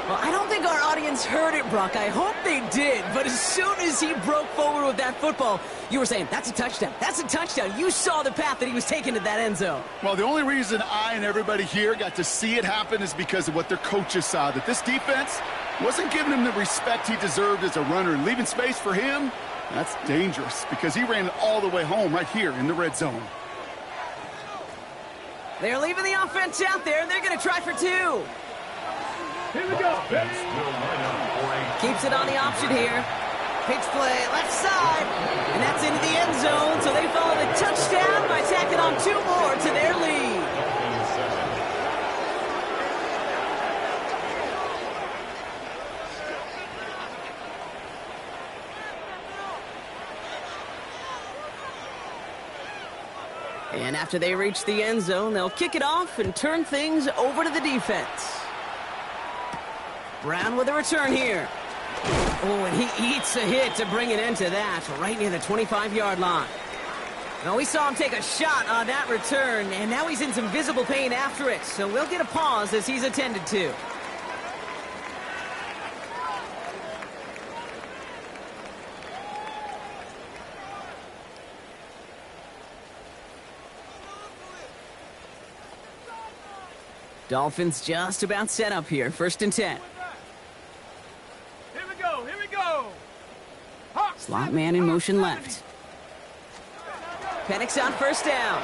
Well, I don't think our audience heard it, Brock. I hope they did. But as soon as he broke forward with that football, you were saying, that's a touchdown. That's a touchdown. You saw the path that he was taking to that end zone. Well, the only reason I and everybody here got to see it happen is because of what their coaches saw, that this defense wasn't giving him the respect he deserved as a runner. And leaving space for him, that's dangerous because he ran it all the way home right here in the red zone. They're leaving the offense out there, and they're going to try for 2. Here we go. Keeps it on the option here. Pitch play, left side. And that's into the end zone, so they follow the touchdown by tacking on 2 more to their lead. And after they reach the end zone, they'll kick it off and turn things over to the defense. Brown with a return here. Oh, and he eats a hit to bring an end to that, right near the 25-yard line. Now, we saw him take a shot on that return, and now he's in some visible pain after it, so we'll get a pause as he's attended to. Dolphins just about set up here, 1st and 10. Here we go, here we go. Slot man in motion left. Penix on 1st down.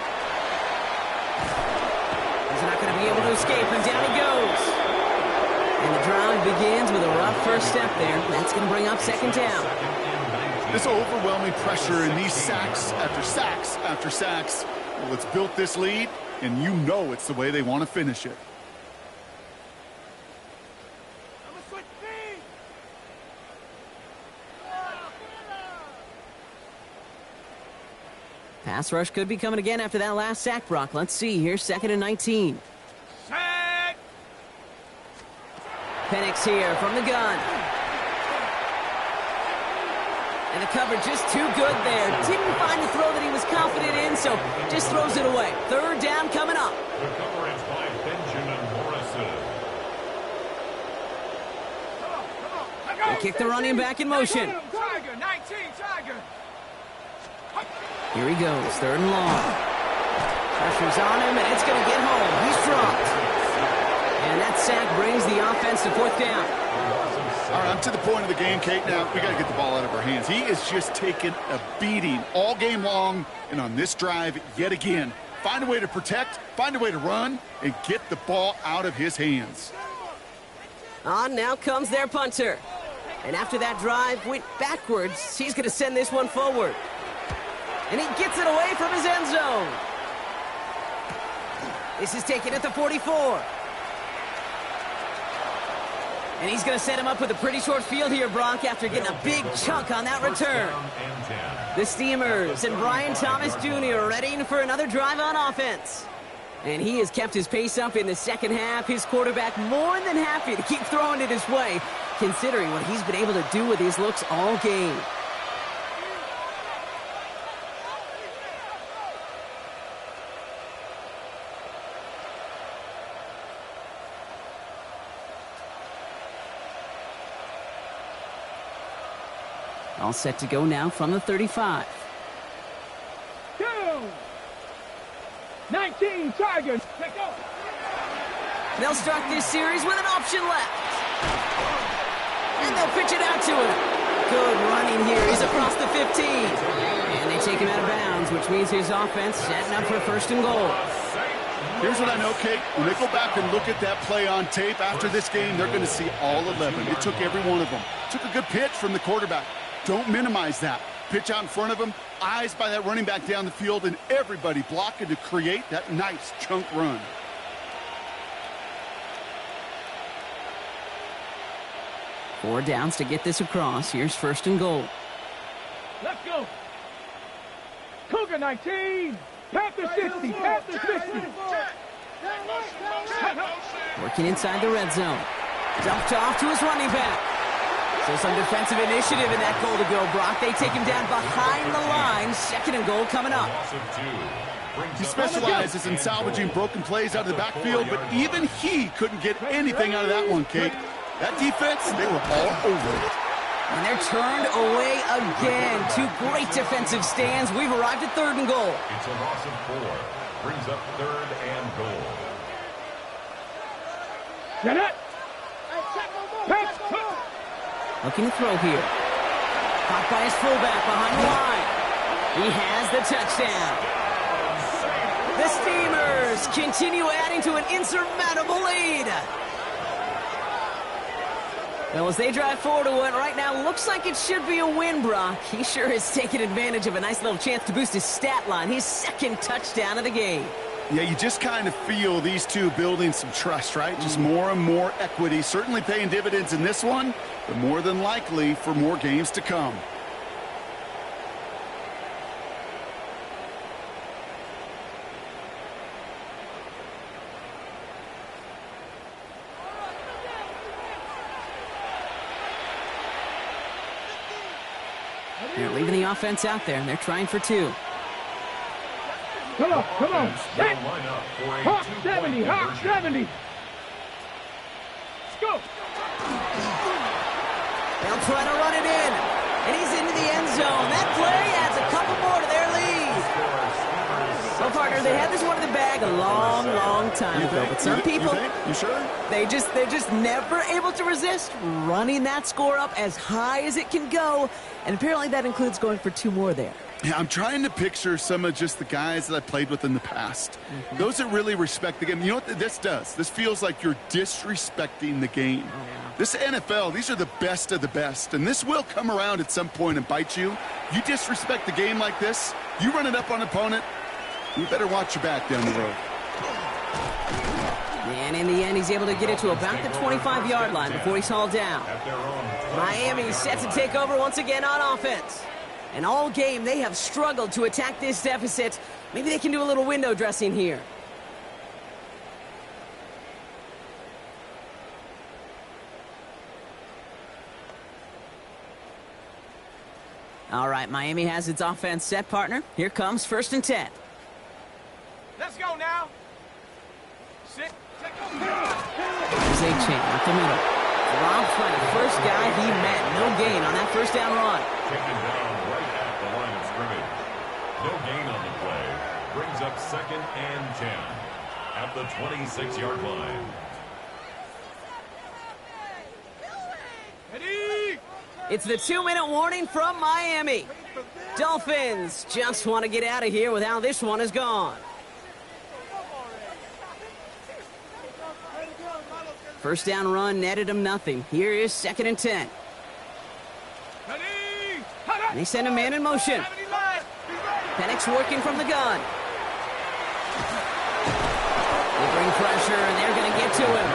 He's not going to be able to escape, and down he goes. And the drive begins with a rough first step there. That's going to bring up 2nd down. This overwhelming pressure and these sacks after sacks after sacks, well, it's built this lead, and you know it's the way they want to finish it. Pass rush could be coming again after that last sack, Brock. Let's see here, 2nd and 19. Sack! Penix here from the gun. And the coverage just too good there. Didn't find the throw that he was confident in, so just throws it away. 3rd down coming up. The coverage by Benjamin Morrison. They kick the running back in motion. Tiger, 19, Tiger. Here he goes, 3rd and long. Pressure's on him, and it's going to get home. He's dropped. And that sack brings the offense to 4th down. All right, I'm to the point of the game, Kate. Now, we got to get the ball out of our hands. He is just taking a beating all game long, and on this drive, yet again. Find a way to protect, find a way to run, and get the ball out of his hands. On now comes their punter. And after that drive went backwards, he's going to send this one forward. And he gets it away from his end zone. This is taken at the 44. And he's going to set him up with a pretty short field here, Brock, after getting a big chunk on that return. The Steamers and Brian Thomas Jr. readying for another drive on offense. And he has kept his pace up in the 2nd half. His quarterback more than happy to keep throwing it his way, considering what he's been able to do with his looks all game. All set to go now from the 35. Go! 19, Tigers. Let's go. They'll start this series with an option left. And they'll pitch it out to him. Good running here. He's across the 15. And they take him out of bounds, which means his offense setting up for 1st and goal. Here's what I know, Kate. When they go back and look at that play on tape after this game, they're going to see all 11. It took every one of them. Took a good pitch from the quarterback. Don't minimize that. Pitch out in front of him, eyes by that running back down the field, and everybody blocking to create that nice chunk run. Four downs to get this across. Here's 1st and goal. Let's go. Cougar 19. Panther 60. Panther 60. Working inside the red zone. Dumped off to his running back. So some defensive initiative in that goal to go, Brock. They take him down behind the line. 2nd and goal coming up. He specializes in salvaging broken plays out of the backfield, but even he couldn't get anything out of that one, Kate. That defense, they were all over it. And they're turned away again. 2 great defensive stands. We've arrived at 3rd and goal. It's a loss of 4. Brings up 3rd and goal. Get it. Looking to throw here. Caught by his fullback behind the line. He has the touchdown. The Steamers continue adding to an insurmountable lead. Well, as they drive forward to what right now looks like it should be a win, Brock. He sure has taken advantage of a nice little chance to boost his stat line. His 2nd touchdown of the game. Yeah, you just kind of feel these two building some trust, right? Just more and more equity. Certainly paying dividends in this one, but more than likely for more games to come. They're leaving the offense out there, and they're trying for 2. Come on, come on. They'll line up for a Hawk 2-point 70, Hawk conversion. 70. Let's go. They'll try to run it in, and he's into the end zone. That play adds a couple more to their lead. So, partner, they had this one in the bag a long, long time ago, but some people, You sure? they're just never able to resist running that score up as high as it can go, and apparently that includes going for 2 more there. Yeah, I'm trying to picture some of just the guys that I played with in the past. Those that really respect the game. You know what this does? This feels like you're disrespecting the game. This NFL, these are the best of the best, and this will come around at some point and bite you. You disrespect the game like this, you run it up on an opponent, you better watch your back down the road. And in the end, he's able to get it to about the 25-yard line before he's hauled down. Miami's set to take over once again on offense. And all game, they have struggled to attack this deficit. Maybe they can do a little window dressing here. All right, Miami has its offense set, partner. Here comes 1st and 10. Let's go now. Sit. There's a chain up the middle. Dropped by the first guy he met. No gain on that 1st down run. Taken down right at the line of scrimmage. No gain on the play. Brings up 2nd and 10 at the 26-yard line. It's the 2-minute warning from Miami. Dolphins just want to get out of here with how this one is gone. 1st down run netted him nothing. Here is 2nd and 10. And they send a man in motion. Penix working from the gun. They bring pressure, and they're going to get to him.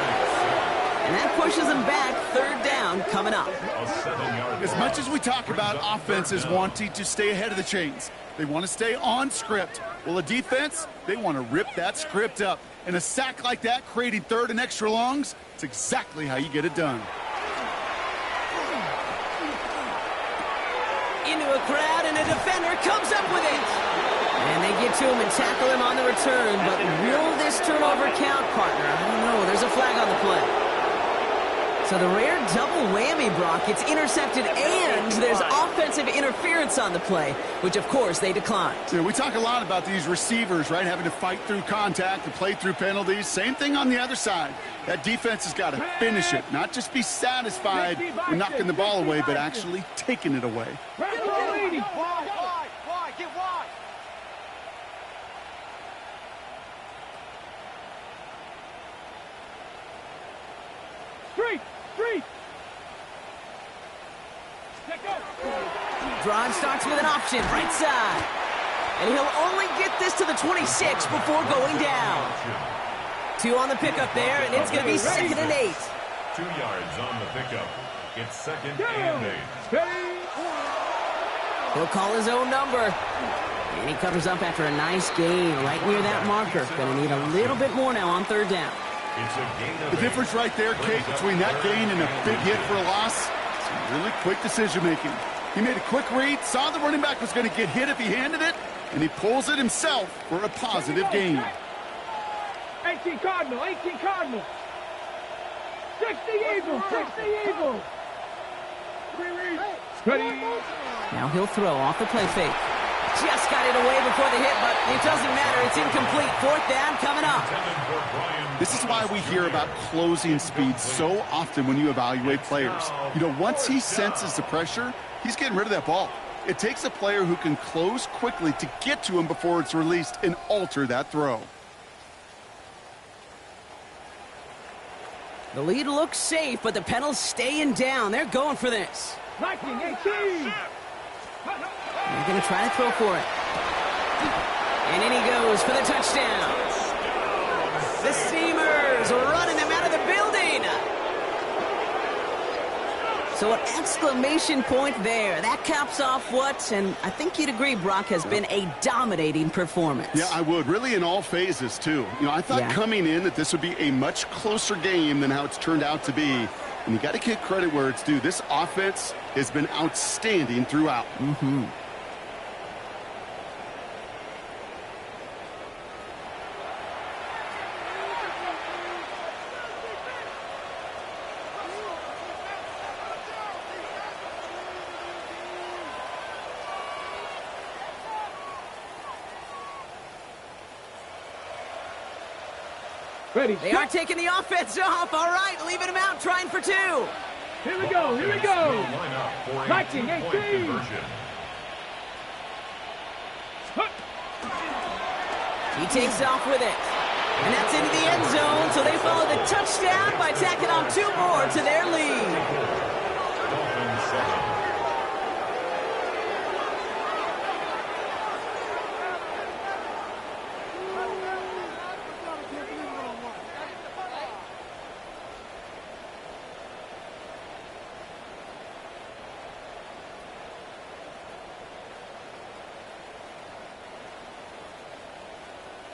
And that pushes them back. 3rd down coming up. As much as we talk about offenses wanting to stay ahead of the chains, they want to stay on script. Well, a defense, they want to rip that script up. And a sack like that, creating 3rd and extra longs, it's exactly how you get it done. Into a crowd, and a defender comes up with it. And they get to him and tackle him on the return. But will this turnover count, partner? I don't know. There's a flag on the play. So the rare double whammy, Brock. It's intercepted and there's offensive interference on the play, which, of course, they declined. Yeah, we talk a lot about these receivers, right, having to fight through contact and play through penalties. Same thing on the other side. That defense has got to finish it, not just be satisfied with knocking the ball away, but actually taking it away. Drive starts with an option, right side. And he'll only get this to the 26 before going down. 2 on the pickup there, and it's going to be 2nd and 8. 2 yards on the pickup. It's 2nd and 8. He'll call his own number. And he covers up after a nice gain right near that marker. Going to need a little bit more now on 3rd down. It's a gain of The difference right there, Kate, between that gain and a big hit for a loss, some really quick decision-making. He made a quick read, saw the running back was going to get hit if he handed it, and he pulls it himself for a positive gain. 18 Cardinal, 18 Cardinal. 60 Eagles, 60 Eagles. Ready. Now he'll throw off the play fake. Just got it away before the hit, but it doesn't matter. It's incomplete. 4th down coming up. This is why we hear about closing speed so often when you evaluate players. You know, once he senses the pressure, he's getting rid of that ball. It takes a player who can close quickly to get to him before it's released and alter that throw. The lead looks safe, but the Penals staying down. They're going for this. Lightning, 18. They're going to try to throw for it. And in he goes for the touchdown. The Steamers running them out of the building. So an exclamation point there. That caps off what, and I think you'd agree, Brock, has been a dominating performance. Yeah, I would. Really in all phases, too. You know, I thought coming in that this would be a much closer game than how it's turned out to be. And you got to give credit where it's due. This offense has been outstanding throughout. Ready. They are taking the offense off. All right, leaving him out, trying for 2. Here we go. Here we go. 19-18. He takes off with it. And that's into the end zone, so they follow the touchdown by tacking on 2 more to their lead. Dolphins 7.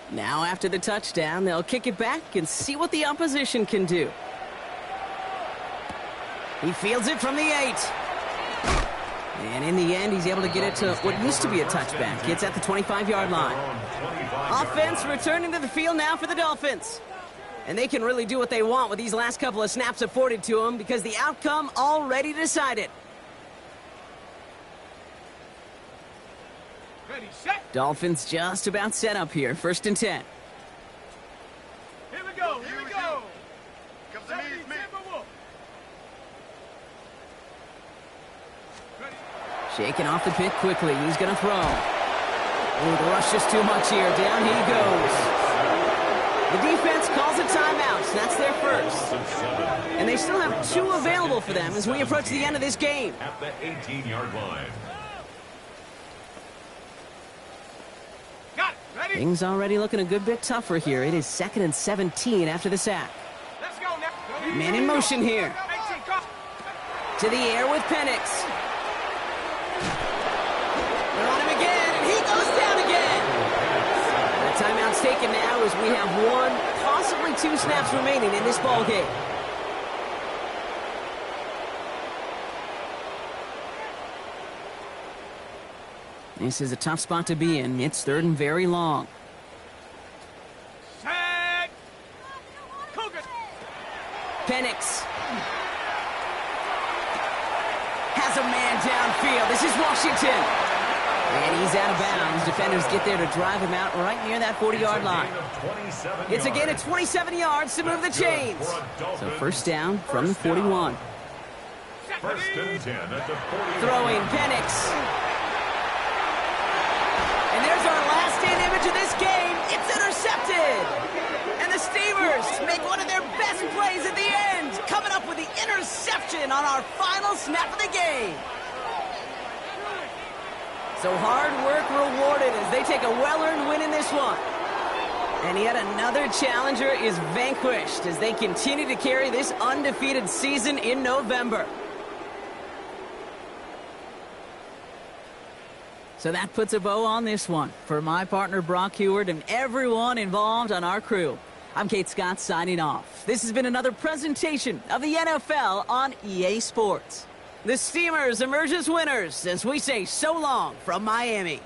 Now after the touchdown, they'll kick it back and see what the opposition can do. He fields it from the 8. And in the end, he's able to get it to what used to be a touchback. It's at the 25-yard line. Offense returning to the field now for the Dolphins. And they can really do what they want with these last couple of snaps afforded to them because the outcome already decided. Ready, set. Dolphins just about set up here. 1st and 10. Here we go. Here we go. Comes to me, it's me. Shaking off the pit quickly. He's going to throw. Ooh, the rush is too much here. Down he goes. The defense calls a timeout. That's their first. And they still have 2 available for them as we approach the end of this game. At the 18-yard line. Got it. Ready. Things already looking a good bit tougher here. It is 2nd and 17 after the sack. Let's go now. Man in motion here. 18, go. To the air with Penix. They're on him again, and he goes down again. The timeout's taken now as we have 1, possibly 2 snaps remaining in this ball game. This is a tough spot to be in. It's 3rd and very long. Set. Cougars. Penix has a man downfield. This is Washington. And he's out of bounds. Defenders get there to drive him out right near that 40-yard line. It's a gain of 27 yards to move the chains. So 1st down from the 41. 1st and 10 at the 40. Throwing Penix. And there's our last-stand image of this game. It's intercepted. And the Steamers make one of their best plays at the end, coming up with the interception on our final snap of the game. So hard work rewarded as they take a well-earned win in this one. And yet another challenger is vanquished as they continue to carry this undefeated season in November. So that puts a bow on this one. For my partner Brock Heward and everyone involved on our crew, I'm Kate Scott signing off. This has been another presentation of the NFL on EA Sports. The Steamers emerge as winners as we say so long from Miami.